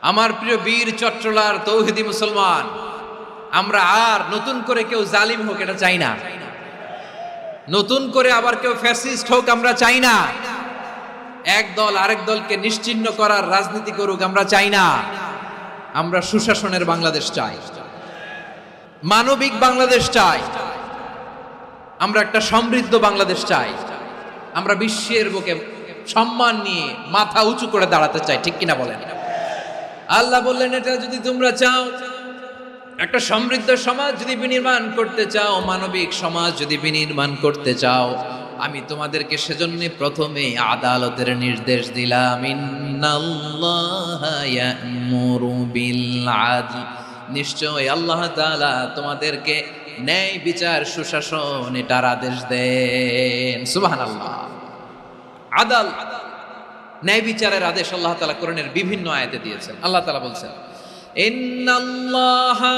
আমার প্রিয় বীর চট্টলার তৌহিদি মুসলমান, আমরা আর নতুন করে কেউ জালিম হোক এটা চাই না। নতুন করে আবার কেউ ফ্যাসিস্ট হোক আমরা চাই না। এক দল আরেক দলকে নিশ্চিহ্ন করার রাজনীতি করুক আমরা চাই না। আমরা সুশাসনের বাংলাদেশ চাই, মানবিক বাংলাদেশ চাই, আমরা একটা সমৃদ্ধ বাংলাদেশ চাই। আমরা বিশ্বের বুকে সম্মান নিয়ে মাথা উঁচু করে দাঁড়াতে চাই, ঠিক কিনা বলেন? আল্লাহ বললেন, এটা যদি তোমরা চাও, একটা সমৃদ্ধ সমাজ যদি বিনির্মাণ করতে চাও, মানবিক সমাজ যদি বিনির্মাণ করতে চাও, আমি তোমাদেরকে সেজন্য প্রথমে আদালতের নির্দেশ দিলাম। ইন্নাল্লাহা ইয়া'মুরু বিল আদল, নিশ্চয় আল্লাহ তাআলা তোমাদেরকে ন্যায় বিচার সুশাসন এটার আদেশ দেন। সুবহানাল্লাহ। আদাল, ন্যায় বিচারের আদেশ আল্লাহ তাআলা কোরআনের বিভিন্ন আয়াতে দিয়েছেন। আল্লাহ তাআলা বলছেন, ইন্নাল্লাহা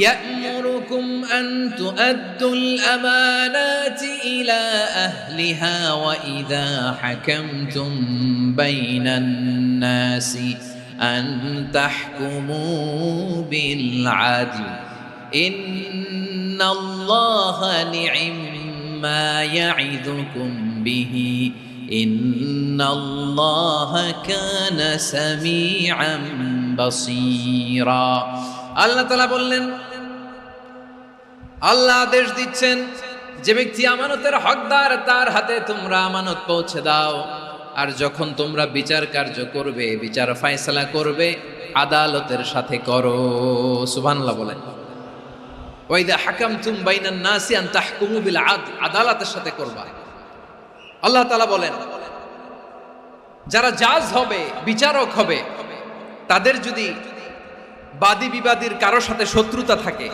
ইয়া'মুরুকুম আন তুআদ্দুল আমানাতি ইলা আহলিহা ওয়া ইযা হাকামতুম বাইনান নাসি আন তাহকুমু বিল আদল ইন্নাল্লাহা নি'ম্মা ইয়া'iদুকুম বিহি ইন্নাল্লাহা কানা সামিআন বাসীরা। আল্লাহ তাআলা বললেন, আল্লাহ আদেশ দিচ্ছেন, যে ব্যক্তি আমানতের হকদার তার হাতে তোমরা আমানত পৌঁছে দাও। আর যখন তোমরা বিচার কার্য করবে, বিচার ফয়সালা করবে, আদালতের সাথে করো। সুবহানাল্লাহ বলেন। ওয়া ইযা হাকামতুম বাইনান নাসি আন তাহকুমু বিল আদল, আদালতের সাথে করবা। আল্লাহ তাআলা বলেন, যারা জাজ হবে, বিচারক হবে, তাদের যদি বাদী বিবাদীর কারো সাথে শত্রুতা থাকে,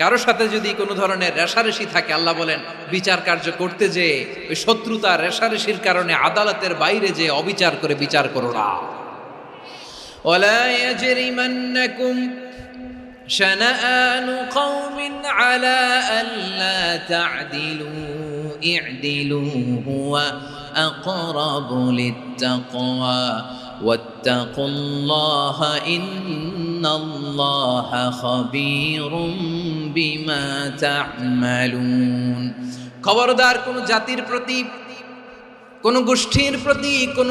কারো সাথে যদি কোনো ধরনের রেষারেষি থাকে, আল্লাহ বলেন বিচার কার্য করতে যে ওই শত্রুতা রেষারেষির কারণে আদালতের বাইরে যে অবিচার করে বিচার করো না। ওয়ালা ইয়াজরিমান্নাকুম শানাআনু কওমিন আলা আল্লা তা'দিলু ই'দিলু হুয়া আকরাবু লিত্তাকওয়া ওয়াত্তাকুল্লাহা ইন্নাল্লাহা খাবীরুম বিমা তা'মালুন। খবরদার, কোন জাতির প্রতি, কোন গোষ্ঠীর প্রতি, কোন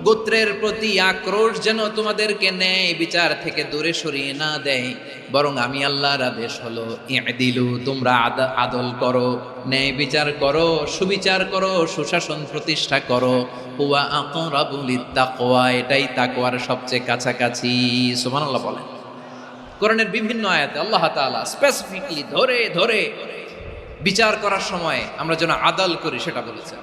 গোত্রের প্রতি আক্রোশ যেন তোমাদেরকে ন্যায় বিচার থেকে দূরে সরিয়ে না দেয়। বরং আমি আল্লাহর আদেশ হলো ই'দিলু, তোমরা আদল করো, ন্যায় বিচার করো, সুবিচার করো, সুশাসন প্রতিষ্ঠা করো। হুয়া আকরাবু লিত্তাকওয়া, এটাই তাকওয়ার সবচেয়ে কাছাকাছি। সুবহানাল্লাহ বলেন। কোরআনের বিভিন্ন আয়াতে আল্লাহ তাআলা স্পেসিফিকলি ধরে ধরে বিচার করার সময় আমরা যেন আদল করি সেটা বলেছেন।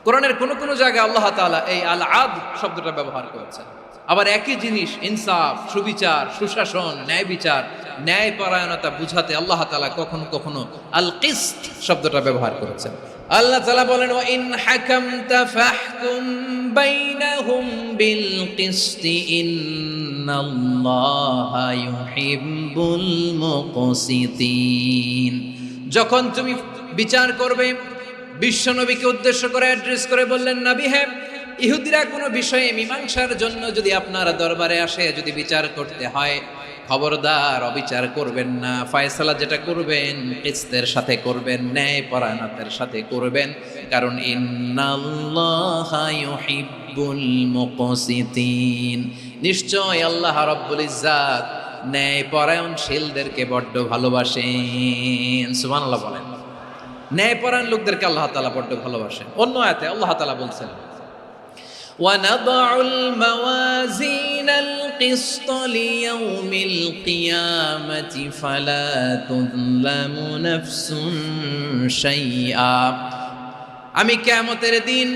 কোরআনের কোন কোন জায়গায় আল্লাহ তাআলা এই আল আদল শব্দটা ব্যবহার করেছেন। আবার একই জিনিস ইনসাফ, সুবিচার, সুশাসন, ন্যায় বিচার, ন্যায় পরায়ণতা বুঝাতে আল্লাহ তাআলা কখনো কখনো আল কিসত শব্দটা ব্যবহার করেছেন। আল্লাহ তাআলা বলেন, ওয়া ইন হাকামতা ফাহকুম বাইনাহুম বিল কিসতি ইন্নাল্লাহা ইউহিব্বুল মুকসিতিন। যখন তুমি বিচার করবে, বিশ্বনবীকে উদ্দেশ্য করে অ্যাড্রেস করে বললেন, নবী হ্যাঁ, ইহুদিরা কোনো বিষয়ে মীমাংসার জন্য যদি আপনার দরবারে আসে, যদি বিচার করতে হয়, খবরদার অবিচার করবেন না। ফয়সালা যেটা করবেন কিসতের সাথে করবেন, ন্যায় পরায়ণতার সাথে করবেন, কারণ ইন্নাল্লাহা ইউহিব্বুল মুকসিতিন, নিশ্চয় আল্লাহ রাব্বুল ইজ্জাত ন্যায় পরায়ণশীলদেরকে বড্ড ভালোবাসেন। সুবহানাল্লাহ বলেন। ন্যায়পরায়ণ লোকদেরকে আল্লাহ তাআলা বড্ড ভালোবাসেন। অন্য আয়াতে আল্লাহ তাআলা বলছেন, ওয়ানাদউল মাওয়াজিনাল কিসত লিয়াউমিল কিয়ামাতি ফালা তুযলামু নাফসুন শাইআ। আমি কিয়ামতের দিন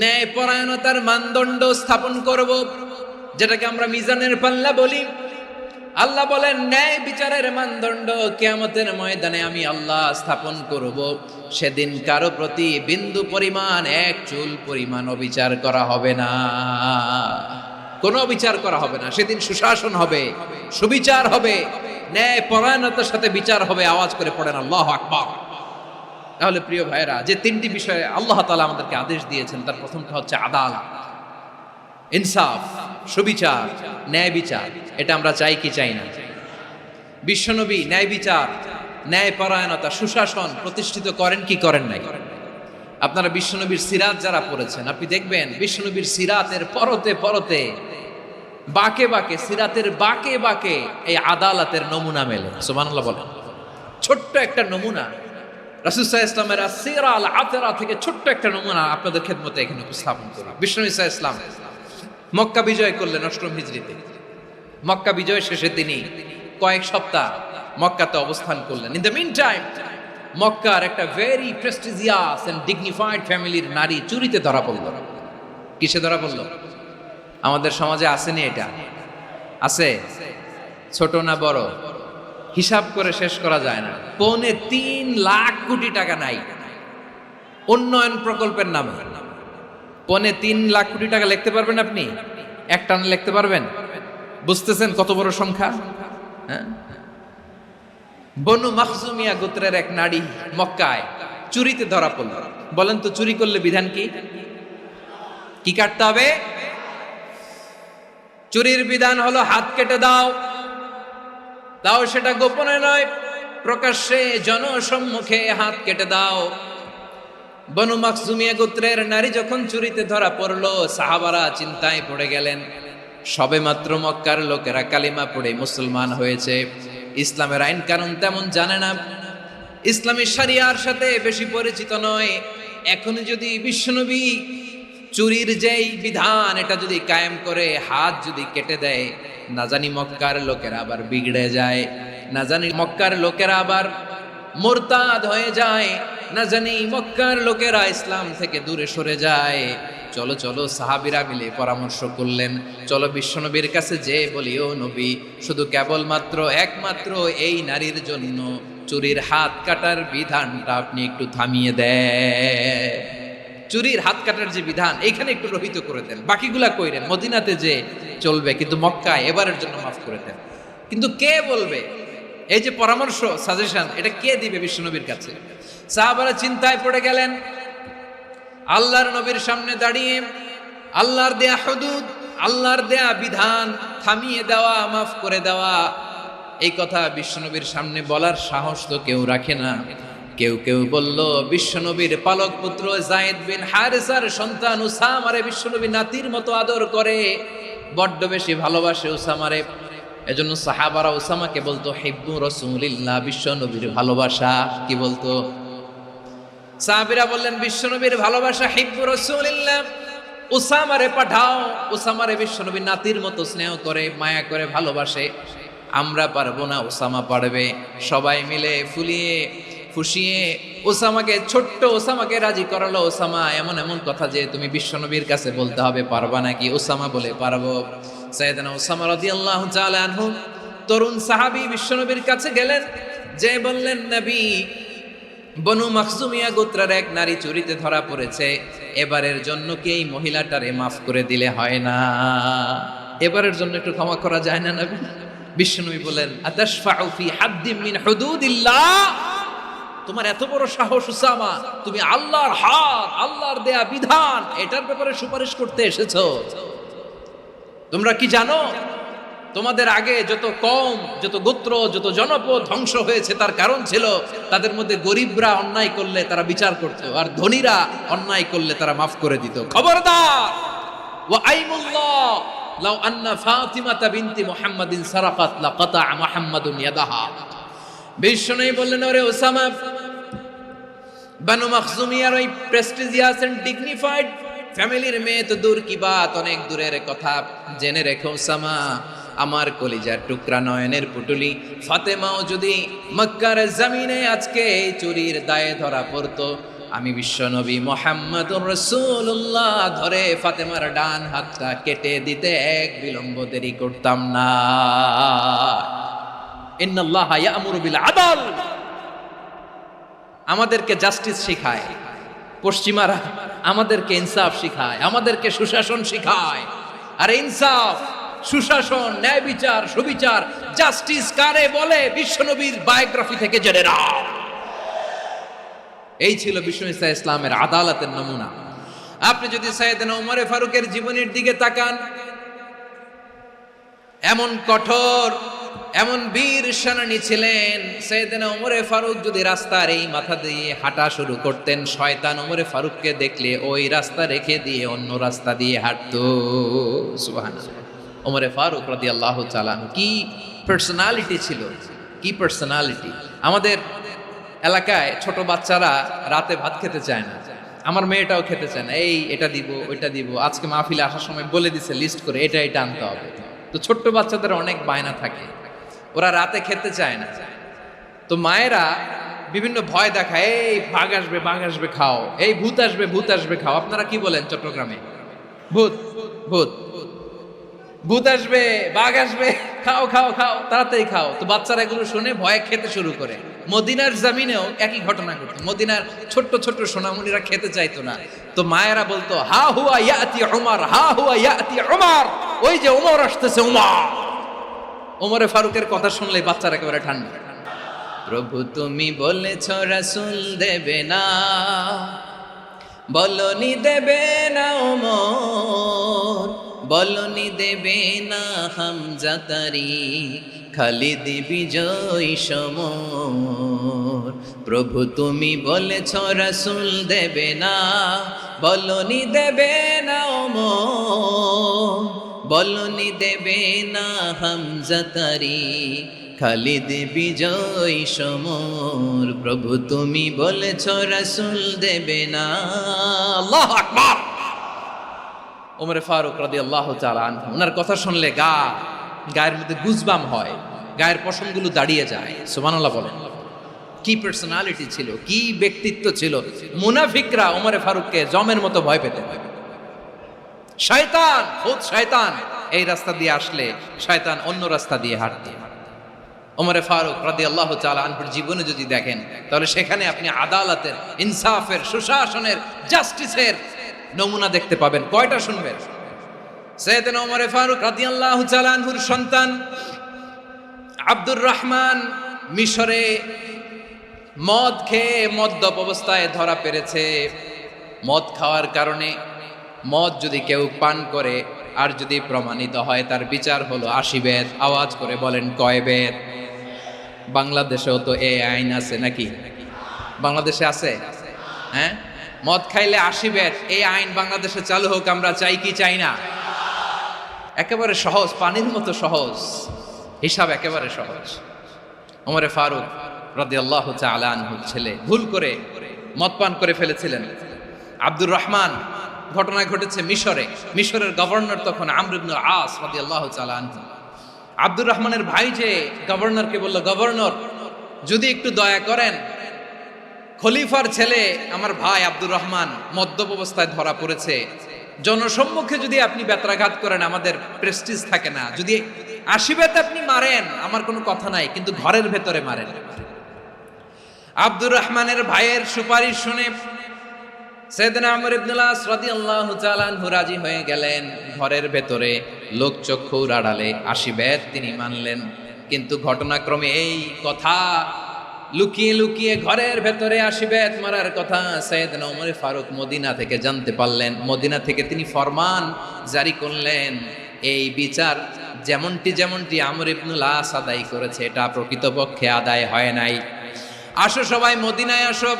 ন্যায়পরায়ণতার মানদণ্ড স্থাপন করব, যেটাকে আমরা মিজানের পাল্লা বলি। আল্লাহ বলেন, ন্যায় বিচারের মানদণ্ড কিয়ামতের ময়দানে আমি আল্লাহ স্থাপন করব। সেদিন কারো প্রতি বিন্দু পরিমাণ, এক চুল পরিমাণ অবিচার করা হবে না, কোনো অবিচার করা হবে না। সেদিন সুশাসন হবে, সুবিচার হবে, ন্যায় পরায়ণতার সাথে বিচার হবে। আওয়াজ করে পড়েন আল্লাহু আকবার। তাহলে প্রিয় ভাইরা, যে তিনটি বিষয়ে আল্লাহ তাআলা আমাদেরকে আদেশ দিয়েছেন, তার প্রথমটা হচ্ছে আদালত। ইনসাফ, সুবিচার, ন্যায় বিচার, এটা আমরা চাই কি চাই না? বিশ্বনবী ন্যায় বিচার, ন্যায়পরায়ণতা, সুশাসন প্রতিষ্ঠিত করেন কি করেন নাই? আপনারা বিশ্বনবীর সিরাত যারা পড়েছেন, আপনি দেখবেন বিশ্বনবীর সিরাতের পরতে পরতে, বাকে বাকে, সিরাতের বাকে বাকে এই আদালতের নমুনা মেলে। সুবহানাল্লাহ বলেন। ছোট্ট একটা নমুনা রাসূল সাল্লাল্লাহু আলাইহি ওয়াসাল্লামের আসিরা আল আতরা থেকে ছোট্ট একটা নমুনা আপনাদের খেদমতে এখানে উপস্থাপন করি। বিশ্বনবী সাল্লাল্লাহু আলাইহি ওয়াসাল্লাম মক্কা বিজয় করলেন ৮ম হিজরিতে। মক্কা বিজয় শেষে তিনি কয়েক সপ্তাহ মক্কাতে অবস্থান করলেন। ইন দ্য মিন টাইম মক্কার একটা ভেরি প্রেস্টিজিয়াস এন্ড ডিগনিফাইড ফ্যামিলির নারী চুরিতে ধরা পড়ল। কিসে ধরা পড়ল? আমাদের সমাজে আসেনি এটা? আছে? ছোট না বড়? হিসাব করে শেষ করা যায় না। ৩.৫ লাখ কোটি টাকা নাই উন্নয়ন প্রকল্পের নামে। ৩.৫ লাখ কোটি টাকা লিখতে পারবেন আপনি? একটানে লিখতে পারবেন? বুঝতেছেন কত বড় সংখ্যা? হ্যাঁ, বনু মাখজুমিয়া গোত্রের এক নারী মক্কায় চুরিতে ধরা পড়ল। বলেন তো চুরি করলে বিধান কি? কি কাটতে হবে? চুরির বিধান হলো হাত কেটে দাও। তাও সেটা গোপনে নয়, প্রকাশ্যে জনসম্মুখে হাত কেটে দাও। বনু মাখজুমিয়া গোত্রের নারী যখন চুরিতে ধরা পড়ল, সাহাবারা চিন্তায় পড়ে গেলেন। সবেমাত্র মক্কার লোকেরা কালিমা পড়ে মুসলমান হয়েছে, ইসলামের আইন কানুন তেমন জানে না, ইসলামী শরিয়ার সাথে বেশি পরিচিত নয়। এখন যদি বিশ্বনবী চুরির যেই বিধান এটা যদি কায়েম করে হাত যদি কেটে দেয়, না জানি মক্কার লোকেরা আবার বিগড়ে যায়, না জানি মক্কার লোকেরা আবার মুরতাদ হয়ে যায়, না জানি মক্কার লোকেরা ইসলাম থেকে দূরে সরে যায়। চলো চলো, সাহাবীরা মিলে পরামর্শ করলেন, চলো বিশ্বনবীর কাছে যে বলি, ও নবী, শুধু কেবলমাত্র একমাত্র এই নারীর জন্য চুরির হাত কাটার বিধানটা আপনি একটু থামিয়ে দেন। চুরির হাত কাটার যে বিধান এখানে একটু রহিত করে দেন, বাকিগুলা কইরেন মদিনাতে যে চলবে, কিন্তু মক্কায় এবারের জন্য মাফ করে দেন। কিন্তু কে বলবে? এই যে পরামর্শ, সাজেশন, এটা কে দিবে বিশ্বনবীর কাছে? সাহাবারা চিন্তায় পড়ে গেলেন। আল্লাহর নবীর সামনে দাঁড়িয়ে আল্লাহর দেয়া হুদুদ, আল্লাহর দেয়া বিধান থামিয়ে দেওয়া, মাফ করে দেওয়া, এই কথা বিশ্বনবীর সামনে বলার সাহস তো কেউ রাখে না। কেউ কেউ বলল, বিশ্বনবীর পালক পুত্র যায়েদ বিন হারেসার সন্তান উসামারে বিশ্বনবী নাতির মতো আদর করে, বড্ড বেশি ভালোবাসে উসামারে। এজন্য সাহাবারা উসামাকে বলতো হিব্বু রাসূলিল্লাহ, বিশ্বনবীর ভালোবাসা। কি বলতো? সাহাবীরা বললেন, বিশ্বনবীর ভালোবাসা হিব্বু রাসূলিল্লাহ, উসামারে পাঠাও। উসামারে বিশ্বনবী নাতির মতো স্নেহ করে, মায়া করে, ভালোবাসে। আমরা পারবো না, উসামা পারবে। সবাই মিলে ফুলিয়ে ফুসিয়ে ওসামাকে, ছোট্ট ওসামাকে রাজি করালো। ওসামা এমন এমন কথা যে তুমি বিশ্বনবীর কাছে বলতে হবে, পারবা নাকি? ওসামা বলে, পারবো। সাইয়েদনা ওসামা রাদিয়াল্লাহু তাআলা আনহু তরুণ সাহাবী বিশ্বনবীর কাছে গেলেন, যে বললেন, নবী, বনু মাখজুমিয়া গোত্রের এক নারী চুরিতে ধরা পড়েছে, এবারের জন্য কি এই মহিলাটারে মাফ করে দিলে হয় না? এবারের জন্য একটু ক্ষমা করা যায় না নবী? বিশ্বনবী বলেন, আতাশফাউ ফি হাদ্দিম মিন হুদুদিল্লাহ, তোমার এত বড় সাহস উসামা, তুমি আল্লাহর হাত, আল্লাহর দেয়া বিধান, এটার ব্যাপারে সুপারিশ করতে এসেছো? তোমরা কি জানো তোমাদের আগে যত কম, যত গোত্র, যত জনপদ ধ্বংস হয়েছে তার কারণ ছিল তাদের মধ্যে গরিবরা অন্যায় করলে তারা বিচার করত, আর ধনীরা অন্যায় করলে তারা মাফ করে দিত। খবরদার! ওয়া আইমুল্লাহ লাউ আন্না ফাতিমাতা বিনতি মুহাম্মাদিন সারাকাত লাকাতা মুহাম্মাদুন ইয়াদাহা। বিশ্বনবী বললেন, ওরে ওসামা, বানু মাখজুমিয়ার ওই প্রেস্টিজিয়াস এন্ড ডিগনিফাইড ফ্যামিলির মেয়ে তো দূর কি বাত, অনেক দূরের কথা। জেনে রেখো ওসামা, আমার কলিজার টুকরা নয়নের পুটুলি ফাতেমাও যদি মক্কার জমিনে আজকে এই চুরির দায়ে ধরা পড়তো, আমি বিশ্বনবী মুহাম্মদুর রাসূলুল্লাহ ধরে ফাতেমার ডান হাতটা কেটে দিতে এক বিলম্ব দেরি করতাম না। ইন্নাল্লাহা ইয়া'মুরু বিল আদল, আমাদেরকে জাস্টিস শিখায় পশ্চিমারা, আমাদেরকে ইনসাফ শিখায়, আমাদেরকে সুশাসন শিখায়। আর ইনসাফ, সুশাসন, ন্যায় বিচার, সুবিচার, জাস্টিস কারে বলে বিশ্বনবীর বায়োগ্রাফি থেকে জেনে নাও। এই ছিল বিশ্বনবী ইসলামের আদালতের নমুনা। আপনি যদি সাইয়েদনা ওমরে ফারুকের জীবনের দিকে তাকান, এমন কঠোর, এমন বীর সেনানী ছিলেন। সাইয়েদনা ওমরে ফারুক যদি রাস্তার এই মাথা দিয়ে হাঁটা শুরু করতেন, শয়তান ওমরে ফারুককে দেখলে ওই রাস্তা রেখে দিয়ে অন্য রাস্তা দিয়ে হাঁটতো। সুবহানাল্লাহ। ওমরে ফারুক রাদিয়াল্লাহু তাআলা আনহু কি পার্সোনালিটি ছিল, কি পার্সোনালিটি। আমাদের এলাকায় ছোট বাচ্চারা রাতে ভাত খেতে চায় না, আমার মেয়েটাও খেতে চায় না। এই এটা দিব, ওইটা দিব, আজকে মাহফিলে আসার সময় বলে দিছে লিস্ট করে এটা এটা আনতে হবে। তো ছোট্ট বাচ্চাদের অনেক বায়না থাকে, ওরা রাতে খেতে চায় না। তো মায়েরা বিভিন্ন ভয় দেখায়, এই বাঘ আসবে খাও, এই ভূত আসবে খাও। আপনারা কি বলেন চট্টগ্রামে? ভূত ভূত ভূত আসবে, বাঘ আসবে, খাও খাও খাও, তাড়াতাড়ি খাও। তো বাচ্চারা এগুলো শুনে ভয়ে খেতে শুরু করে। মদিনার জামিনেও একই ঘটনা ঘটতো। মদিনার ছোট্ট ছোট্ট সোনামণিরা খেতে চাইতো না, তো মায়েরা বলতো হা হুয়া ইয়াতি উমর, হা হুয়া ইয়াতি উমর, ওই যে ওমর আসতেছে, ওমর। ওমরে ফারুকের কথা শুনলে বাচ্চারা একেবারে ঠান্ডা। প্রভু তুমি বলেছ রাসূল দেবে না, বলনি দেবে না ওমর, বলনি দেবে না হামজা তারি, খালিদ বিজয় সমর। প্রভু তুমি বলেছ রাসূল দেবে না, বলনি দেবে না ওমর, বলনি দেবে না হামজা তারি, খালিদ বিজয় সমর। প্রভু তুমি বলেছ রাসূল দেবে না। আল্লাহু আকবার। ওমরে ফারুক রাদিয়াল্লাহু তাআলা আনহু, ওনার কথা শুনলে গায়ের মধ্যে গুজবাম হয়, গায়ের পশমগুলো দাঁড়িয়ে যায়। সুবহানাল্লাহ বলেন। কি পার্সোনালিটি ছিল, কি ব্যক্তিত্ব ছিল। মুনাফিকরা ওমরে ফারুককে জমের মতো ভয় পেতে হয়। শয়তান, খুদ শয়তান এই রাস্তা দিয়ে আসলে শয়তান অন্য রাস্তা দিয়ে হাঁটত। ওমরে ফারুক রাদিয়াল্লাহু তাআলা আনহুর জীবনে যদি দেখেন, তাহলে সেখানে আপনি আদালতের, ইনসাফের, সুশাসনের, জাস্টিসের নমুনা দেখতে পাবেন। কয়টা শুনবেন? সাইয়েদনা ওমরে ফারুক রাদিয়াল্লাহু তাআলা আনহুর সন্তান আব্দুর রহমান মিশরে মদ খেয়ে মদ্যপ অবস্থায় ধরা পড়েছে। মদ খাওয়ার কারণে, মদ যদি কেউ পান করে আর যদি প্রমাণিত হয়, তার বিচার হলো 80 বেত। আওয়াজ করে বলেন কয় বেত? বাংলাদেশেও তো এই আইন আছে নাকি? বাংলাদেশে আছে? হ্যাঁ, মদ খাইলে 80 বেত, এই আইন বাংলাদেশে চালু হোক, আমরা চাই কি চাই না? একেবারে সহজ, পানির মতো সহজ হিসাব, একেবারে সহজ। ওমরে ফারুক রাদিয়াল্লাহু তাআলা আনহুর ছেলে ভুল করে মদ পান করে ফেলেছিলেন। আব্দুর রহমান, ঘটনা ঘটেছে মিশরে। মিশরের গভর্নর তখন আমর ইবনে আস রাদিয়াল্লাহু তাআলা আনহু। আব্দুর রহমানের ভাই যে গভর্নরকে বলল, গভর্নর যদি একটু দয়া করেন, খলিফার ছেলে আমার ভাই আব্দুর রহমান মদ্যপ অবস্থায় ধরা পড়েছে, জনসম্মুখে যদি আপনি বেত্রাঘাত করেন আমাদের প্রেস্টিজ থাকে না, যদি 80 বেত আপনি মারেন আমার কোনো কথা নাই, কিন্তু ঘরের ভেতরে মারেন। আব্দুর রহমানের ভাইয়ের সুপারিশ শুনে সাইয়েদনা আমর ইবনে আস রাদিয়াল্লাহু তাআলা আনহু রাজি হয়ে গেলেন। ঘরের ভেতরে লোকচক্ষুর আড়ালে 80 বেত তিনি মানলেন। কিন্তু ঘটনাক্রমে এই কথা লুকিয়ে লুকিয়ে ঘরের ভেতরে 80 বেত মারার কথা সাইয়েদনা ওমর ফারুক মদিনা থেকে জানতে পারলেন। মদিনা থেকে তিনি ফরমান জারি করলেন, এই বিচার যেমনটি আমর ইবনে আস আদায় করেছে, এটা প্রকৃতপক্ষে আদায় হয় নাই। আসো সবাই মদিনায় আসো,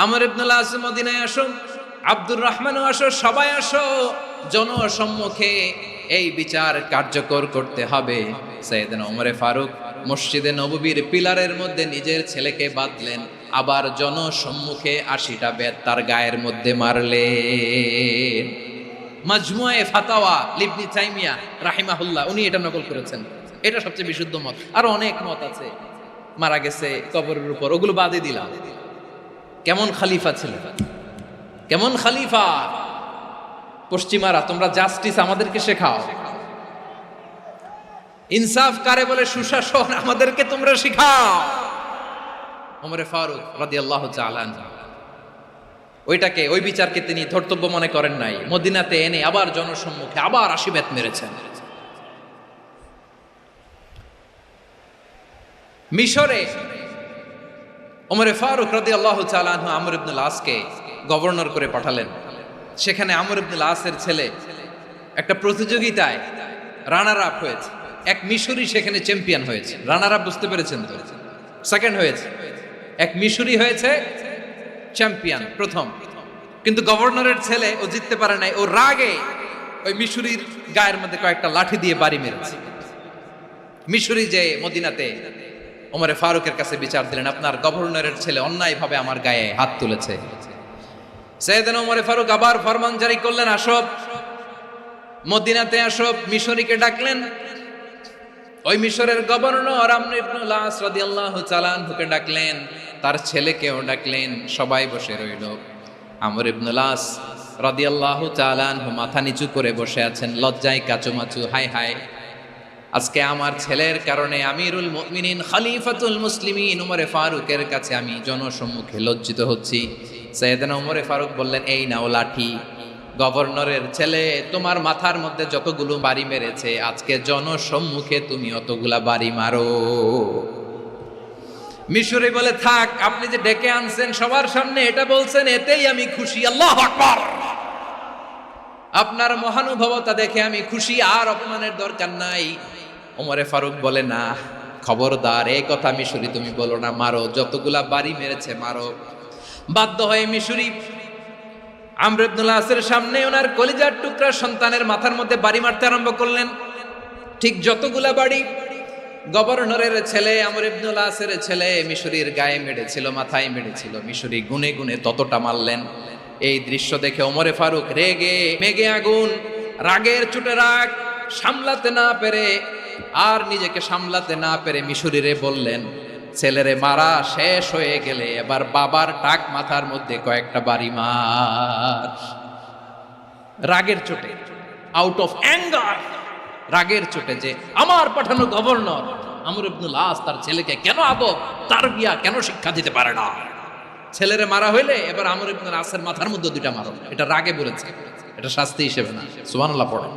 আমর ইবনে আস মদিনায় আসো, আব্দুর রহমানও আসো, সবাই আসো, জনসম্মুখে এই বিচার কার্যকর করতে হবে। সাইয়েদনা ওমর ফারুক মসজিদে নববীর পিলারের মধ্যে নিজের ছেলেকে বাঁধলেন, আবার জনসম্মুখে 80টা বেত তার গায়ের মধ্যে মারলেন। মাজমুয়ে ফাতাওয়া ইবনে তাইমিয়া রাহিমাহুল্লাহ উনি এটা নকল করেছেন। এটা সবচেয়ে বিশুদ্ধ মত। আর অনেক মত আছে, মারা গেছে কবরের উপর, ওগুলো বাদে দিলাম। কেমন খলিফা ছিলেন, কেমন খলিফা! পশ্চিমারা তোমরা জাস্টিস আমাদেরকে শেখাও, ইনসাফ কারে বলে, সুশাসন আমাদেরকে তোমরা শিখাও। ওমরে ফারুক রাদিয়াল্লাহু তাআলা আনহু ওইটাকে, ওই বিচারকে তিনি ধর্তব্য মনে করেন নাই। মদিনাতে এনে আবার জনসম্মুখে আবার 80 বেত মেরেছেন। মিশরে ওমরে ফারুক রাদিয়াল্লাহু তাআলা আনহু আমর ইবনে আসকে গভর্নর করে পাঠালেন। সেখানে আমর ইবনুল আসের ছেলে একটা প্রতিযোগিতায় রানার আপ হয়েছে, এক মিশরি সেখানে চ্যাম্পিয়ন হয়েছে। রানার আপ বুঝতে পেরেছেন তো? সেকেন্ড হয়েছে, এক মিশরি হয়েছে চ্যাম্পিয়ন প্রথম। কিন্তু গভর্নরের ছেলে ও জিততে পারে নাই, ও রাগে ওই মিশরির গায়ের মধ্যে কয়েকটা লাঠি দিয়ে বাড়ি মেরেছে। মিশরি যে মদিনাতে ওমরে ফারুকের কাছে বিচার দিলেন, আপনার গভর্নরের ছেলে অন্যায়ভাবে আমার গায়ে হাত তুলেছে। সাইয়েদনা ওমরে ফারুক আবার ফরমান জারি করলেন, আসো মদিনাতে আসো। মিশরীকে ডাকলেন। ওই মিশরের গভর্নর আমর ইবনুল আস রাদিয়াল্লাহু তাআলা আনহুকে ডাকলেন, তার ছেলেকেও ডাকলেন। সবাই বসে রইল। আমর ইবনুল আস রাদিয়াল্লাহু তাআলা আনহু মাথা নিচু করে বসে আছেন, লজ্জায় কাচুমাচু। হায় হায়, আজকে আমার ছেলের কারণে আমিরুল মুমিনিন খলিফাতুল মুসলিমিন ওমরে ফারুকের কাছে আমি জনসম্মুখে লজ্জিত হচ্ছি। সাইয়েদনা ওমরে ফারুক বললেন, এই নাও লাঠি। গভর্নরের ছেলে তোমার মাথার মধ্যে যতগুলো বাড়ি মেরেছে, আজকে জনসম্মুখে তুমি অতগুলা বাড়ি মারো। মিশরি বলে, থাক, আপনি যে ডেকে আনছেন সবার সামনে এটা বলছেন, এতেই আমি খুশি। আল্লাহু আকবার। আপনার মহানুভবতা দেখে আমি খুশি, আর অপমানের দরকার নাই। ওমরে ফারুক বলে, না, খবরদার, এই কথা মিশরি তুমি বলো না, মারো, যতগুলা বাড়ি মেরেছে মারো। বাধ্য হয়ে মিশরি আমর ইবনুল আসের সামনে ওনার কলিজার টুকরা সন্তানের মাথার মধ্যে বাড়ি মারতে আরম্ভ করলেন। ঠিক যতগুলা বাড়ি গভর্নরের ছেলে আমর ইবনুল আসের ছেলে মিশরির গায়ে মেরেছিল, মাথায় মেরেছিল, মিশরি গুনে গুনে ততটা মারলেন। এই দৃশ্য দেখে ওমরে ফারুক রেগে মেগে আগুন, রাগের চোটে রাগ সামলাতে না পেরে, আর নিজেকে সামলাতে না পেরে মিশরিরে বললেন, ছেলেরে মারা শেষ হয়ে গেলে এবার বাবার টাক মাথার মধ্যে কয়েকটা বাড়ি মার। রাগের চোটে, আউট অফ অ্যাঙ্গার, রাগের চোটে, যে আমার পাঠানো গভর্নর আমর ইবনুল আস তার ছেলেকে কেন আদব তারবিয়া কেন শিক্ষা দিতে পারে না। ছেলেরে মারা হইলে এবার আমর ইবনুল আসের মাথার মধ্যে দুইটা মারো। এটা রাগে বলেছে, এটা শাস্তি হিসেবে না। সুবহানাল্লাহ পড়ো।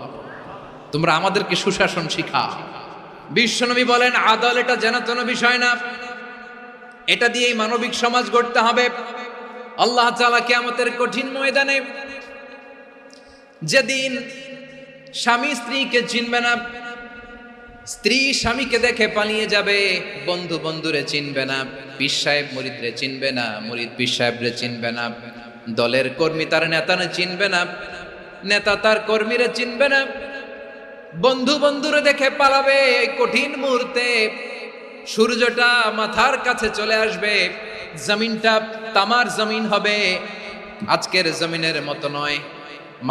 তোমরা আমাদেরকে সুশাসন শিখাও। বিশ্বনবী বলেন, আদল এটা যেন বিষয় না, এটা দিয়েই মানবিক সমাজ গড়তে হবে। আল্লাহ তাআলা কিয়ামতের কঠিন ময়দানে, যেদিন স্বামী স্ত্রীকে চিনবে না, স্ত্রী স্বামীকে দেখে পালিয়ে যাবে, বন্ধু বন্ধুরে চিনবে না, পীর সাহেব মুরিদরে চিনবে না, মুরিদ পীর সাহেবরে চিনবে না, দলের কর্মী তার নেতারে চিনবে না, নেতা তার কর্মীরে চিনবে না, বন্ধু বন্ধুরে দেখে পালাবে। কঠিন মুহূর্তে সূর্যটা মাথার কাছে চলে আসবে, জমিনটা তামার জমিন হবে। আজকের জমিনের মতো নয়।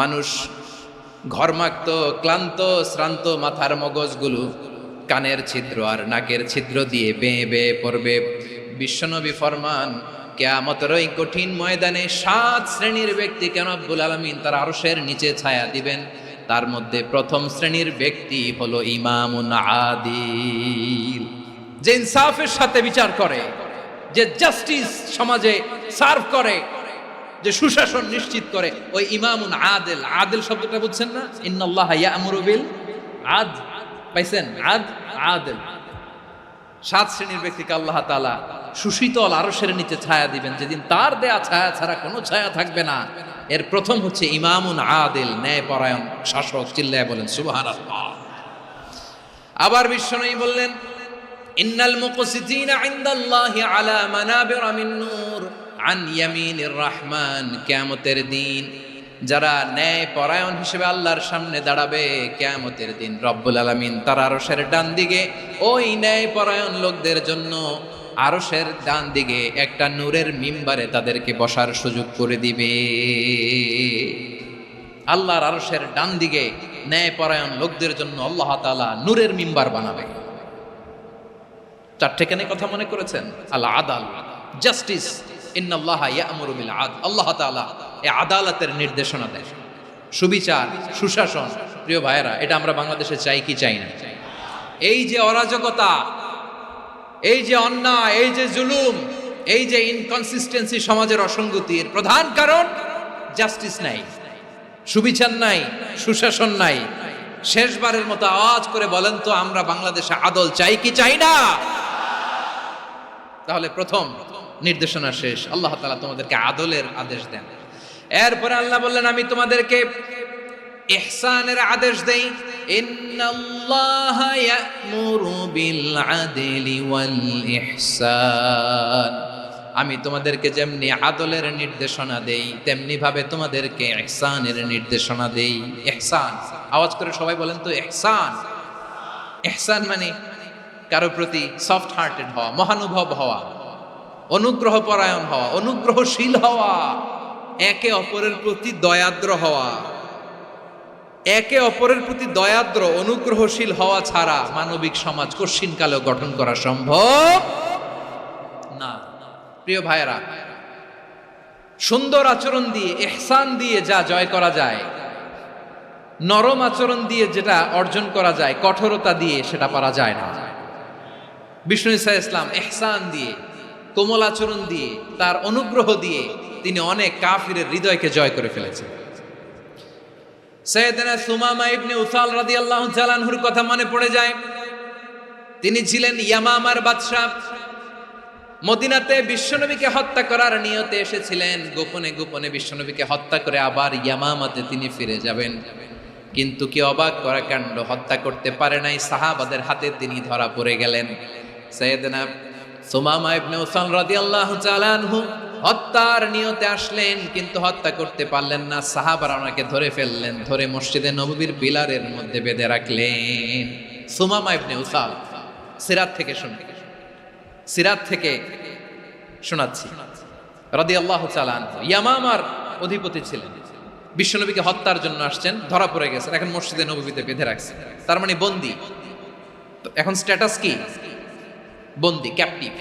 মানুষ ঘর্মাক্ত, ক্লান্ত, শ্রান্ত মাথার মগজগুলো কানের ছিদ্র আর নাকের ছিদ্র দিয়ে বেয়ে বেয়ে পড়বে। বিশ্বনবী ফরমান, কিয়ামতের ওই কঠিন ময়দানে 7 শ্রেণীর ব্যক্তিকে রব্বুল আলামিন তার আরশের নিচে ছায়া দিবেন। তার মধ্যে প্রথম শ্রেণীর ব্যক্তি হলো ইমামুন আদিল, যে ইনসাফের সাথে বিচার করে, যে জাস্টিস সমাজে সার্ভ করে, যে সুশাসন নিশ্চিত করে, ওই ইমামুন আদিল। আদিল শব্দটা বুঝছেন না? ইন্নাল্লাহা ইয়া'মুরু বিল আদল, পাইছেন? আদিল। 7 শ্রেণীর ব্যক্তিকে আল্লাহ তাআলা সুশীতল আরশের নিচে ছায়া দিবেন, যেদিন তার দেয়া ছায়া ছাড়া কোনো ছায়া থাকবে না। এর প্রথম হচ্ছে ইমামুন আদিল, ন্যায়পরায়ণ শাসক। চিল্লায় বলেন সুবহানাল্লাহ। আবার বিশ্বনবী বললেন, ইন্নাল মুকসিতিনা ইনদাল্লাহি আলা মানাবিরা মিন নূর আন ইয়ামিনির রহমান। কিয়ামতের দিন যারা ন্যায়পরায়ণ হিসেবে আল্লাহর সামনে দাঁড়াবে, কিয়ামতের দিন রব্বুল আলামিন তার আরশের ডান দিকে ওই ন্যায়পরায়ণ লোকদের জন্য আরশের ডান দিকে একটা নূরের মিম্বারে তাদেরকে বসার সুযোগ করে দিবে। আল্লাহর আরশের ডান দিকে ন্যায়পরায়ণ লোকদের জন্য আল্লাহ তাআলা নূরের মিম্বার বানাবে। 4টে কেন কথা মনে করেছেন? আল আদাল, জাস্টিস। ইন্নাল্লাহা ইয়া'মুরু বিল আদল। আল্লাহ তাআলা এই আদালতের নির্দেশনা দেন, সুবিচার, সুশাসন। প্রিয় ভাইয়েরা, এটা আমরা বাংলাদেশে চাই কি চাই না? এই যে অরাজকতা, এই যে অন্যায়, এই যে জুলুম, এই যে ইনকনসিস্টেন্সি সমাজের অসঙ্গতির প্রধান কারণ জাস্টিস নাই, সুবিচার নাই, সুশাসন নাই। শেষবারের মতো আওয়াজ করে বলেন তো, আমরা বাংলাদেশে আদল চাই কি চাই না? তাহলে প্রথম নির্দেশনা শেষ। আল্লাহ তাআলা তোমাদেরকে আদলের আদেশ দেন। এরপরে আল্লাহ বললেন আমি তোমাদেরকে ইহসানের আদেশ দেই। ইন্নাল্লাহা ইয়া'মুরু বিল আদলি ওয়াল ইহসান, আমি তোমাদেরকে যেমনি আদলের নির্দেশনা দেই তেমনি ভাবে তোমাদেরকে ইহসানের নির্দেশনা দেই। ইহসান, আওয়াজ করে সবাই বলেন তো ইহসান। ইহসান মানে কারো প্রতি সফট হার্টেড হওয়া, মহানুভব হওয়া, অনুগ্রহ পরায়ণ হওয়া, অনুগ্রহশীল হওয়া, একে অপরের প্রতি দয়াদ্র হওয়া। একে অপরের প্রতি দয়াদ্র অনুগ্রহশীল হওয়া ছাড়া মানবিক সমাজ কশিনকালেও গঠন করা সম্ভব না। প্রিয় ভাইয়েরা, সুন্দর আচরণ দিয়ে, ইহসান দিয়ে যা জয় করা যায়, নরম আচরণ দিয়ে যেটা অর্জন করা যায়, কঠোরতা দিয়ে সেটা পারা যায় না। বিষ্ণু ঈসা ইসলাম ইহসান দিয়ে, কোমল আচরণ দিয়ে, তার অনুগ্রহ দিয়ে তিনি অনেক কাফিরের হৃদয়কে জয় করে ফেলেছেন। সাইয়েদনা সুমামা ইবনে উসাল রাদিয়াল্লাহু তাআলা আনহুর কথা মনে পড়ে যায়। তিনি ছিলেন ইয়ামামার বাদশা। মদিনাতে বিশ্বনবীকে হত্যা করার নিয়তে এসেছিলেন। গোপনে গোপনে বিশ্বনবীকে হত্যা করে আবার ইয়ামামাতে তিনি ফিরে যাবেন। কিন্তু কি অবাক করা কাণ্ড, হত্যা করতে পারে নাই, সাহাবাদের হাতে তিনি ধরা পড়ে গেলেন। সাইয়েদনা সুমামা ইবনে উসাল রাদিয়াল্লাহু তাআলা আনহু হত্যার নিয়তে আসলেন, কিন্তু হত্যা করতে পারলেন না। সাহাবারা ওনাকে ধরে ফেললেন, ধরে মসজিদে নববীর পিলারের মধ্যে বেঁধে রাখলেন। সুমামা ইবনে উসাল, সিরাত থেকে শোনাচ্ছি রাদিয়াল্লাহু তাআলা আনহু, ইয়ামামার অধিপতি ছিলেন। বিশ্বনবীকে হত্যার জন্য আসছেন, ধরা পড়ে গেছেন, এখন মসজিদে নববীতে বেঁধে রাখছেন, তার মানে বন্দী। এখন স্ট্যাটাস কি? বন্দী, ক্যাপটিভ।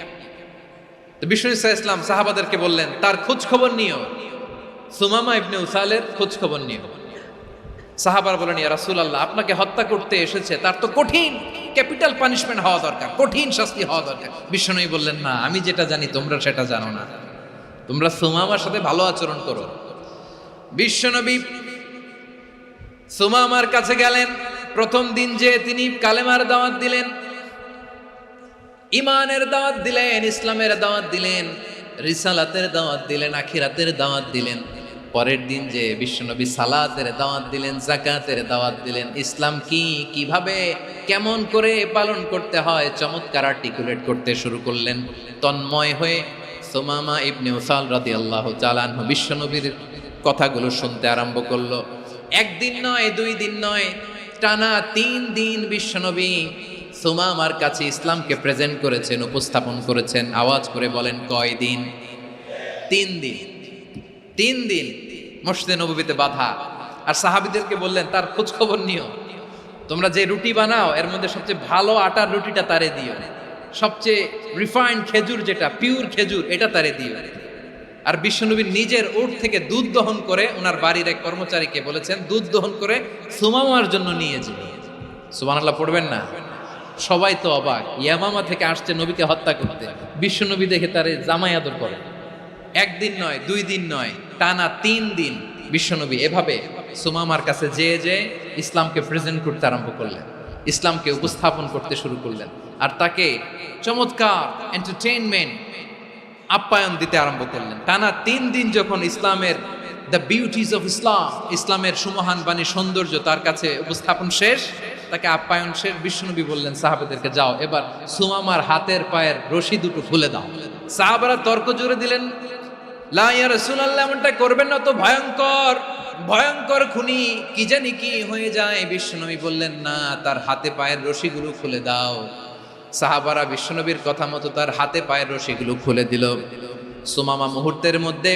তো বিষ্ণু ঈসা ইসলাম সাহাবাদেরকে বললেন তার খোঁজ খবর নিও, সুমামা ইবনে উসালের খোঁজ খবর নিও। সাহাবার বলেন ইয়া রাসূলুল্লাহ, আপনাকে হত্যা করতে এসেছে, তার তো কঠিন ক্যাপিটাল পানিশমেন্ট হওয়া দরকার, কঠিন শাস্তি হওয়া দরকার। বিশ্বনবী বললেন না, আমি যেটা জানি তোমরা সেটা জানো না, তোমরা সুমামার সাথে ভালো আচরণ করো। বিশ্বনবী সুমামার কাছে গেলেন। প্রথম দিন যে তিনি কালেমার দাওয়াত দিলেন, ইমানের দাওয়াত দিলেন, ইসলামের দাওয়াত দিলেন, রিসালাতের দাওয়াত দিলেন, আখিরাতের দাওয়াত দিলেন। পরের দিন যে বিশ্বনবী সালাতের দাওয়াত দিলেন, যাকাতের দাওয়াত দিলেন, ইসলাম কি, কিভাবে, কেমন করে পালন করতে হয় চমৎকার আর্টিকুলেট করতে শুরু করলেন। তন্ময় হয়ে সুমামা ইবনে উসাল রাদিয়াল্লাহু তাআলা আনহু বিশ্বনবীর কথাগুলো শুনতে আরম্ভ করলো। একদিন নয়, 2 দিন নয়, টানা 3 দিন বিশ্বনবী সুমামার কাছে ইসলামকে প্রেজেন্ট করেছেন, উপস্থাপন করেছেন। আওয়াজ করে বলেন কয় দিন? 3 দিন। 3 দিন মসজিদে নববীতে বাধা। আর সাহাবীদেরকে বললেন তার খোঁজ খবর নিও, তোমরা যে রুটি বানাও এর মধ্যে সবচেয়ে ভালো আটার রুটিটা তারে দিও, সবচেয়ে রিফাইন্ড খেজুর, যেটা পিওর খেজুর, এটা তারে দিও। আর বিশ্বনবী নিজের উট থেকে দুধ দহন করে ওনার বাড়ির এক কর্মচারীকে বলেছেন দুধ দহন করে সুমামার জন্য নিয়ে যাবে। সুবহানাল্লাহ পড়বেন না? সবাই তো অবাক, ইয়ামামা থেকে আসছে নবীকে হত্যা করতে, বিশ্বনবী দেখে তারে জামাই আদর করে। 1 দিন নয়, 2 দিন নয়, টানা 3 দিন বিশ্বনবী এভাবে সুমামার কাছে যেয়ে ইসলামকে প্রেজেন্ট করতে আরম্ভ করলেন, ইসলামকে উপস্থাপন করতে শুরু করলেন। আর তাকে চমৎকার এন্টারটেইনমেন্ট, আপ্যায়ন দিতে আরম্ভ করলেন। টানা 3 দিন যখন ইসলামের দ্য বিউটিজ অফ ইসলাম, ইসলামের সুমহান বাণী, সৌন্দর্য তার কাছে উপস্থাপন শেষ, তাকে আপ্যায়ন শেষ, বিশ্বনবী বললেন সাহাবাদেরকে যাও এবার সুমামার হাতের পায়ের রশি দুটো খুলে দাও। সাহাবারা তর্ক জুড়ে দিলেন, লা ইয়া রাসূলুল্লাহ, এমনটা করবেন না, তো ভয়ঙ্কর ভয়ঙ্কর খুনি, কি জানি কি হয়ে যায়। বিশ্বনবী বললেন না, তার হাতে পায়ের রশিগুলো খুলে দাও। সাহাবারা বিশ্বনবীর কথা মতো তার হাতে পায়ের রশিগুলো খুলে দিল। সুমামা মুহূর্তের মধ্যে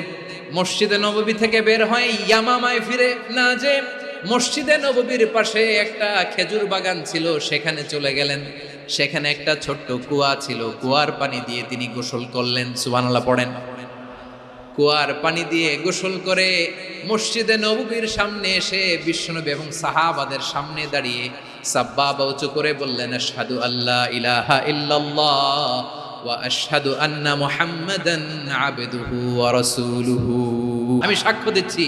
মসজিদে নববী থেকে বের হয়, ইয়ামামায় ফিরে না যে মসজিদে নববীর পাশে একটা খেজুর বাগান ছিল সেখানে চলে গেলেন। সেখানে একটা ছোট্ট কুয়া ছিল, কুয়ার পানি দিয়ে তিনি গোসল করলেন। সুবহানাল্লাহ পড়েন। কুয়ার পানি দিয়ে গোসল করে মসজিদে নববীর সামনে এসে বিশ্বনবী এবং সাহাবাদের সামনে দাঁড়িয়ে সাব্বাবা উঁচু করে বললেন, আশহাদু আল্লা ইলাহা ইল্লাল্লাহ ওয়া আশহাদু আন্না মুহাম্মাদান আবদুহু ওয়া রাসূলুহু। আমি সাক্ষ্য দিচ্ছি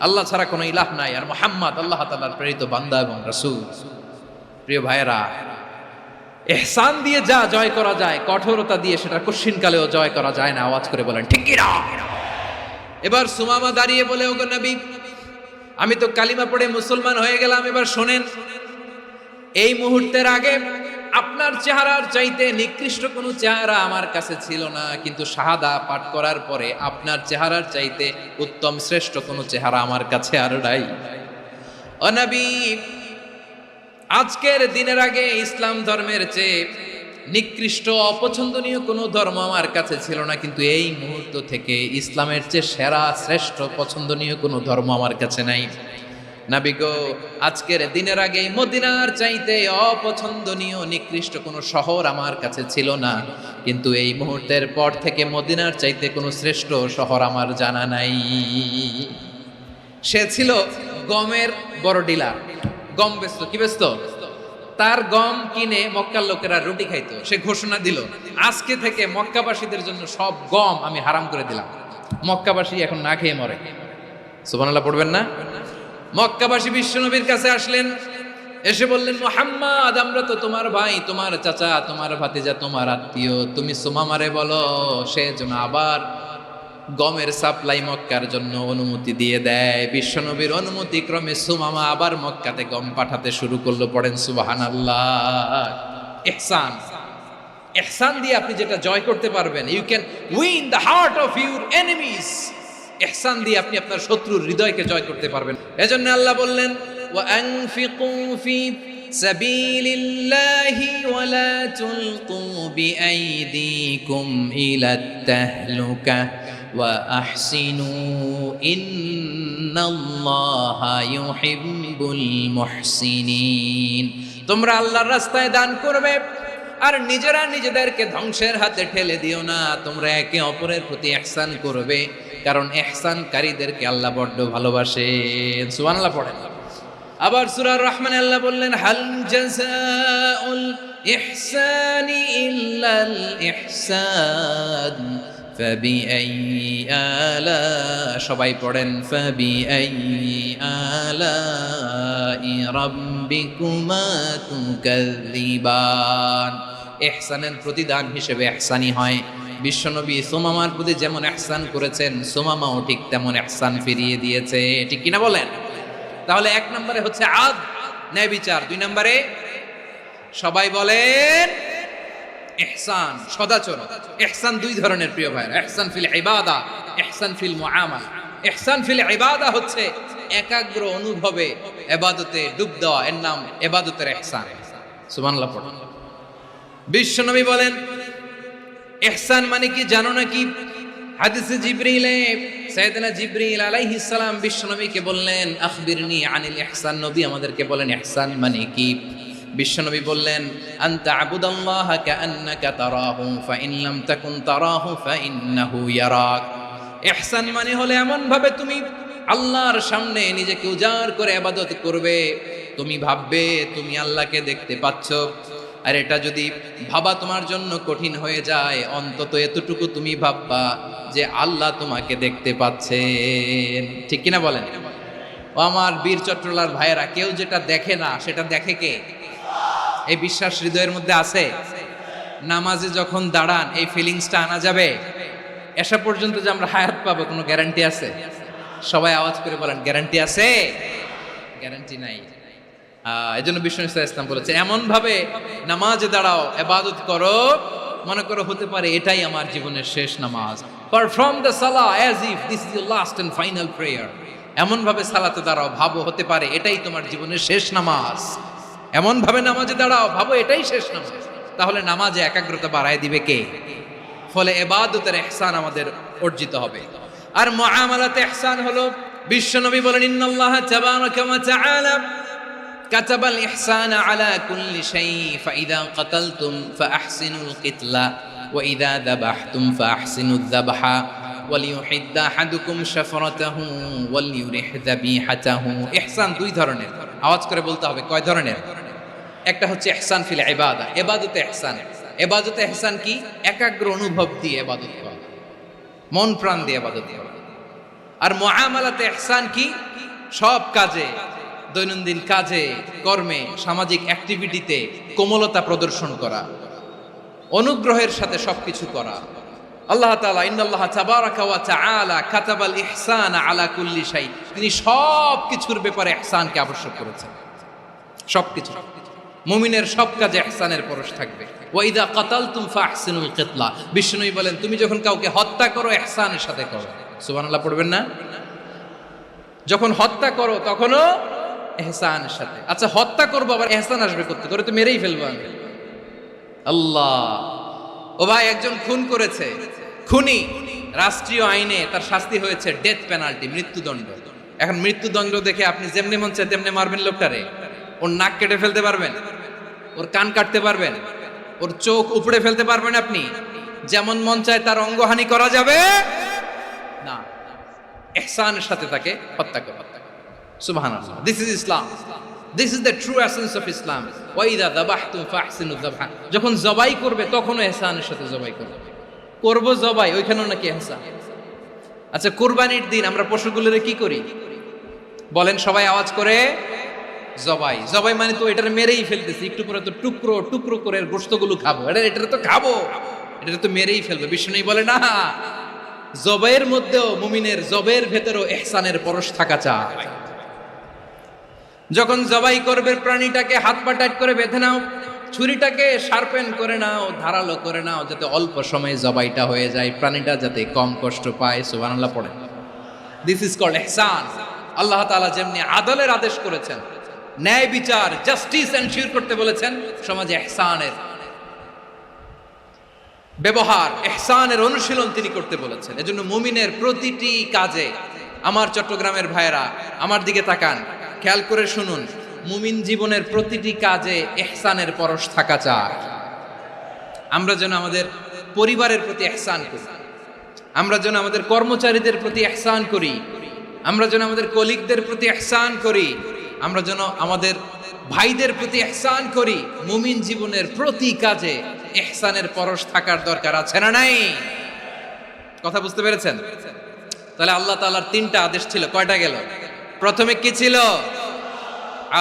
আল্লাহ ছাড়া কোনো ইলাহ নাই, আর মুহাম্মদ আল্লাহ তাআলার প্রেরিত বান্দা এবং রাসূল। প্রিয় ভাইয়েরা, ইহসান দিয়ে যা জয় করা যায়, কঠোরতা দিয়ে সেটা কঠিনকালেও জয় করা যায় না। আওয়াজ করে বলেন ঠিক কি না? এবার সুমামা দাঁড়িয়ে বলে, ওগো নবী, আমি তো কালিমা পড়ে মুসলমান হয়ে গেলাম, এবার শোনেন, এই মুহূর্তের আগে আপনার চেহারার চাইতে নিকৃষ্ট কোনো চেহারা আমার কাছে ছিল না, কিন্তু শাহাদা পাঠ করার পরে আপনার চেহারার চাইতে উত্তম শ্রেষ্ঠ কোনো চেহারা আমার কাছে আর নাই। ও নবী, আজকের দিনের আগে ইসলাম ধর্মের চেয়ে নিকৃষ্ট অপছন্দনীয় কোনো ধর্ম আমার কাছে ছিল না, কিন্তু এই মুহূর্ত থেকে ইসলামের চেয়ে সেরা শ্রেষ্ঠ পছন্দনীয় কোনো ধর্ম আমার কাছে নাই। নবী গো, আজকের দিনের আগে মদিনার চাইতে অপছন্দনীয় নিকৃষ্ট কোনো শহর আমার কাছে ছিল না, কিন্তু এই মুহূর্তের পর থেকে মদিনার চাইতে কোনো শ্রেষ্ঠ শহর আমার জানা নাই। সে ছিল গমের বড় ডিলার, গম বেচত। কি বেচত? তার গম কিনে মক্কার লোকেরা রুটি খাইতো। সে ঘোষণা দিল, আজকে থেকে মক্কাবাসীদের জন্য সব গম আমি হারাম করে দিলাম, মক্কাবাসী এখন না খেয়ে মরে। সুবহানাল্লাহ পড়বেন না? মক্কাবাসী বিশ্বনবীর কাছে আসলেন, এসে বললেন, মুহাম্মদ, আমরা তো তোমার ভাই, তোমার চাচা, তোমার ভাতিজা, তোমার আত্মীয়, তুমি সুমামারে বলো সে যেন আবার গমের সাপ্লাই মক্কার জন্য অনুমতি দিয়ে দেয়। বিশ্বনবীর অনুমতি ক্রমে সুমামা আবার মক্কাতে গম পাঠাতে শুরু করলো। পড়েন সুবহানাল্লাহ। ইহসান, ইহসান দিয়ে আপনি যেটা জয় করতে পারবেন, you can win the heart of your enemies. ইহসান দিয়ে আপনি আপনার শত্রুর হৃদয়কে জয় করতে পারবেন। এজন্য আল্লাহ বললেন, ওয়া আনফিকু ফি সাবিলিল্লাহি ওয়া লা তুলকু বিআইদিকুম ইলাত তাহলুকা ওয়া আহসিনু ইন্নাল্লাহা ইউহিব্বুল মুহসিনিন। তোমরা আল্লাহর রাস্তায় দান করবে আর নিজেরা নিজেদেরকে ধ্বংসের হাতে ঠেলে দিও না। তোমরা একে অপরের প্রতি ইহসান করবে, কারণ ইহসানকারীদেরকে আল্লাহ বড্ড ভালোবাসেন। সুবহানাল্লাহ পড়েন। আবার সূরা রহমানে আল্লাহ বললেন, হাল জাযাউল ইহসানি ইল্লাল ইহসান ফাবিআইয়ি আলা, সবাই পড়েন, ফাবিআইয়ি আলাই রাব্বিকুমা তুকাযযিবান। ইহসানের প্রতিদান হিসেবে ইহসানি হয়। বিশ্বনবী সুমামার প্রতি যেমন ইহসান করেছেন, সুমামাও ঠিক তেমন ইহসান ফিরিয়ে দিয়েছে। ঠিক কিনা বলেন? তাহলে এক নম্বরে হচ্ছে আদ, ন্যায় বিচার। দুই নম্বরে সবাই বলেন ইহসান, সদাচরণ। ইহসান দুই ধরনের প্রিয় ভাইরা, ইহসান ফিল ইবাদা, ইহসান ফিল মুআমালা। ইহসান ফিল ইবাদা হচ্ছে একাগ্র অনুভবে ইবাদতে ডুব দেওয়া, এর নাম ইবাদতের ইহসান। সুবহানাল্লাহ পড়ুন। বিশ্বনবী বলেন, ইহসান মানে কি জানো নাকি? হাদিসে জিবরিলে সাইয়েদনা জিবরিল আলাইহিস সালাম বিশ্বনবীকে বললেন, আখবিরনি আনিল ইহসান। নবী আমাদেরকে বলেন ইহসান মানে কি? বিশ্বনবী বললেন, আনতা আবুদাল্লাহা কাআন্নাকা তারাহু ফাইন লাম তাকুন তারাহু ফাইন্নাহু ইয়ারাক। ইহসান মানে হলো এমন ভাবে তুমি আল্লাহর সামনে নিজেকে উজাড় করে ইবাদত করবে, তুমি ভাববে তুমি আল্লাহকে দেখতে পাচ্ছ। আর এটা যদি ভাবা তোমার জন্য কঠিন হয়ে যায়, অন্তত এতটুকু তুমি ভাববা যে আল্লাহ তোমাকে দেখতে পাচ্ছেন। ঠিক কিনা বলেন? ও আমার বীর চট্টলার ভাইয়েরা, কেউ যেটা দেখে না সেটা দেখে কে? এই বিশ্বাস হৃদয়ের মধ্যে আছে? নামাজে যখন দাঁড়ান এই ফিলিংসটা আনা যাবে? এসা পর্যন্ত যে আমরা হায়াত পাবো কোনো গ্যারান্টি আছে? সবাই আওয়াজ করে বলেন, গ্যারান্টি আছে? গ্যারান্টি নাই। এই জন্য বিষ্ণু ইসলাম বলেছে, এমন ভাবে নামাজে দাঁড়াও, ইবাদত করো, মনে করো হতে পারে এটাই আমার জীবনের শেষ নামাজ। পারফর্ম দ্য সালাহ as if this is your last and final prayer. এমন ভাবে সালাতে দাঁড়াও, ভাবো হতে পারে এটাই তোমার জীবনের শেষ নামাজ। এমন ভাবে নামাজে দাঁড়াও, ভাবো এটাই শেষ নামাজ। তাহলে নামাজে একাগ্রতা বাড়ায় দিবে কে? ফলে ইবাদতের ইহসান আমাদের অর্জিত হবে। আর মুআমালাতে ইহসান হলো, বিশ্বনবী বলেন, ইন্নাল্লাহা তাবারাকা ওয়া তাআলা কাতাবাল ইহসানা আলা কুল্লি শাই ফাইদা কাতালতুম ফাআহসিনুল কিতলা ওয়া ইযা যাবাহতুম ফাআহসিনুয যাবহা ওয়ালিউহিদ্দা আহাদুকুম শাফরাতাহু ওয়ালিউরিহ যাবিহাতাহু। ইহসান দুই ধরনের, আওয়াজ করে বলতে হবে। কয় ধরনের? একটা হচ্ছে ইহসান ফিল ইবাদা, ইবাদতে ইহসান। ইবাদতে ইহসান কি? একাগ্র অনুভব দিয়ে ইবাদত করা, মন প্রাণ দিয়ে ইবাদত করা। আর মুআমালাতে ইহসান কি? সব কাজে, দৈনন্দিন কাজে, কর্মে, সামাজিক অ্যাক্টিভিটিতে কোমলতা প্রদর্শন করা, অনুগ্রহের সাথে সবকিছু করা, আল্লাহ তাআলা ইন্নাল্লাহা তাবারাকা ওয়া তাআলা কাতাবাল ইহসানা আলা কুল্লি শাই, তিনি সব কিছুর ব্যাপারে ইহসানকে আবশ্যক করেছেন। সবকিছু মুমিনের সব কাজে ইহসানের পরশ থাকবে। ওয়া ইযা কাতালতুম ফাহসিনুল কিতলা, বিষ্ণু বলেন তুমি যখন কাউকে হত্যা করো ইহসানের সাথে করো। সুবহানাল্লাহ পড়বেন না? যখন হত্যা করো তখনও ইহসানের সাথে। আচ্ছা হত্যা করবো আবার ইহসান আসবে করতে, করে তো মেরেই ফেলবো আমি। আল্লাহ, ও ভাই একজন খুন করেছে, খুনি রাষ্ট্রীয় আইনে তার শাস্তি হয়েছে ডেথ পেনাল্টি, মৃত্যুদণ্ড। এখন মৃত্যুদণ্ড দেখে আপনি যেমনি মন চায় তেমনি মারবেন লোকটারে? ওর নাক কেটে ফেলতে পারবেন? ওর কান কাটতে পারবেন? ওর চোখ উপড়ে ফেলতে পারবেন আপনি? যেমন মন চায় তার অঙ্গহানি করা যাবে না, ইহসানের সাথে তাকে হত্যা করা। সুবহানাল্লাহ, this is Islam, this is the true essence of Islam. ওয়া ইযা যাবাহতুম ফাহসিনু যাবহা, যখন জবাই করবে তখনও ইহসানের সাথে জবাই করবে। করব জবাই, ওইখানেও নাকি ইহসান। আচ্ছা কুরবানির দিন আমরা পশুগুলোরে কি করি বলেন সবাই আওয়াজ করে? জবাই। জবাই মানে তো এটারে মেরেই ফেলতেছি, একটু পরে তো টুকরো টুকরো করে গোশতগুলো খাবো, এটা তো খাবো, এটা তো মেরেই ফেলবে। বিষ্ণু বলে না, জবাইয়ের মধ্যেও মুমিনের জবের ভেতরেও ইহসানের পরশ থাকা চাই। যখন জবাই করবে প্রাণীটাকে হাত পা টাইট করে বেঁধে নাও, ছুরিটাকে শার্পেন করে নাও, ধারালো করে নাও, যাতে অল্প সময়ে জবাইটা হয়ে যায়, প্রাণীটা যাতে কম কষ্ট পায়। সুবহানাল্লাহ পড়ে। দিস ইজ কল্ড ইহসান। আল্লাহ তাআলা যেমনি আদলের আদেশ করেছেন, ন্যায় বিচার জাস্টিস এনশিওর করতে বলেছেন, সমাজে ইহসানের ব্যবহার, ইহসানের অনুশীলন তিনি করতে বলেছেন। এজন্য মুমিনের প্রতিটি কাজে, আমার চট্টগ্রামের ভাইয়েরা আমার দিকে তাকান, খেয়াল করে শুনুন, মুমিন জীবনের প্রতিটি কাজে ইহসানের পরশ থাকা চাই। আমরা যেন আমাদের পরিবারের প্রতি ইহসান করি, আমরা যেন আমাদের কর্মচারীদের প্রতি ইহসান করি, আমরা যেন আমাদের কলিগদের প্রতি ইহসান করি, আমরা যেন আমাদের ভাইদের প্রতি ইহসান করি। মুমিন জীবনের প্রতি কাজে ইহসানের পরশ থাকার দরকার আছে না নাই? কথা বুঝতে পেরেছেন? তাহলে আল্লাহ তাআলার তিনটা আদেশ ছিল, কয়টা গেল? প্রথমে কি ছিল?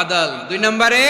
আদল। 2 নম্বরে